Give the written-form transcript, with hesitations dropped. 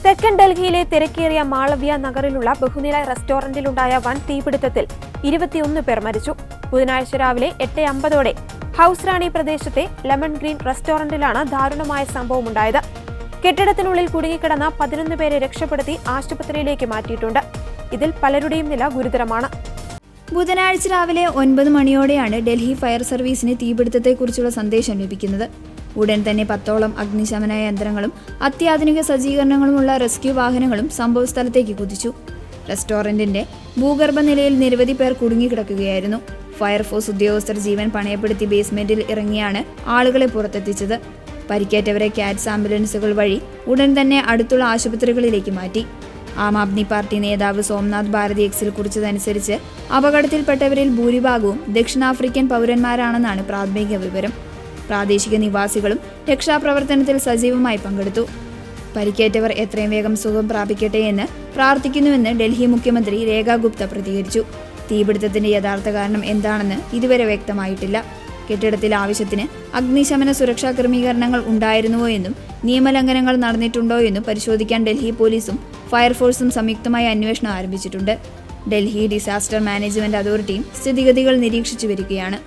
തെക്കൻ ഡൽഹിയിലെ തിരക്കേറിയ മാളവ്യ നഗറിലുള്ള ബഹുനില റെസ്റ്റോറന്റിലുണ്ടായ വൻ തീപിടുത്തത്തിൽ 21 പേർ മരിച്ചു. ബുധനാഴ്ച രാവിലെ 8:50ഓടെ ഹൌസ് റാണി പ്രദേശത്തെ ലെമൺ ഗ്രീൻ റെസ്റ്റോറന്റിലാണ് ദാരുണമായ സംഭവമുണ്ടായത്. കെട്ടിടത്തിനുള്ളിൽ കുടുങ്ങിക്കിടന്ന 11 പേരെ രക്ഷപ്പെടുത്തി ആശുപത്രിയിലേക്ക് മാറ്റിയിട്ടുണ്ട്. ഇതിൽ പലരുടെയും നില ഗുരുതരമാണ്. ബുധനാഴ്ച രാവിലെ 9 മണിയോടെയാണ് ഡൽഹി ഫയർ സർവീസിന് തീപിടുത്തത്തെക്കുറിച്ചുള്ള സന്ദേശം ലഭിക്കുന്നത്. ഉടൻ തന്നെ 10ഓളം അഗ്നിശമന യന്ത്രങ്ങളും അത്യാധുനിക സജ്ജീകരണങ്ങളുമുള്ള റെസ്ക്യൂ വാഹനങ്ങളും സംഭവസ്ഥലത്തേക്ക് കുതിച്ചു. റെസ്റ്റോറന്റിന്റെ ഭൂഗർഭ നിലയിൽ നിരവധി പേർ കുടുങ്ങിക്കിടക്കുകയായിരുന്നു. ഫയർഫോഴ്സ് ഉദ്യോഗസ്ഥർ ജീവൻ പണയപ്പെടുത്തി ബേസ്മെന്റിൽ ഇറങ്ങിയാണ് ആളുകളെ പുറത്തെത്തിച്ചത്. പരിക്കേറ്റവരെ കാറ്റ്സ് ആംബുലൻസുകൾ വഴി ഉടൻ തന്നെ അടുത്തുള്ള ആശുപത്രികളിലേക്ക് മാറ്റി. ആം ആദ്മി പാർട്ടി നേതാവ് സോംനാഥ് ഭാരതി എക്സിൽ കുറിച്ചതനുസരിച്ച് അപകടത്തിൽപ്പെട്ടവരിൽ ഭൂരിഭാഗവും ദക്ഷിണാഫ്രിക്കൻ പൗരന്മാരാണെന്നാണ് പ്രാഥമിക വിവരം. പ്രാദേശിക നിവാസികളും രക്ഷാപ്രവർത്തനത്തിൽ സജീവമായി പങ്കെടുത്തു. പരിക്കേറ്റവർ എത്രയും വേഗം സുഖം പ്രാപിക്കട്ടെ എന്ന് പ്രാർത്ഥിക്കുന്നുവെന്ന് ഡൽഹി മുഖ്യമന്ത്രി രേഖ ഗുപ്ത പ്രതികരിച്ചു. തീപിടുത്തത്തിന്റെ യഥാർത്ഥ കാരണം എന്താണെന്ന് ഇതുവരെ വ്യക്തമായിട്ടില്ല. കെട്ടിടത്തിൽ ആവശ്യത്തിന് അഗ്നിശമന സുരക്ഷാ ക്രമീകരണങ്ങൾ ഉണ്ടായിരുന്നുവോ എന്നും നിയമലംഘനങ്ങൾ നടന്നിട്ടുണ്ടോ എന്നും പരിശോധിക്കാൻ ഡൽഹി പോലീസും ഫയർഫോഴ്സും സംയുക്തമായി അന്വേഷണം ആരംഭിച്ചിട്ടുണ്ട്. ഡൽഹി ഡിസാസ്റ്റർ മാനേജ്മെന്റ് അതോറിറ്റിയും സ്ഥിതിഗതികൾ നിരീക്ഷിച്ചു വരികയാണ്.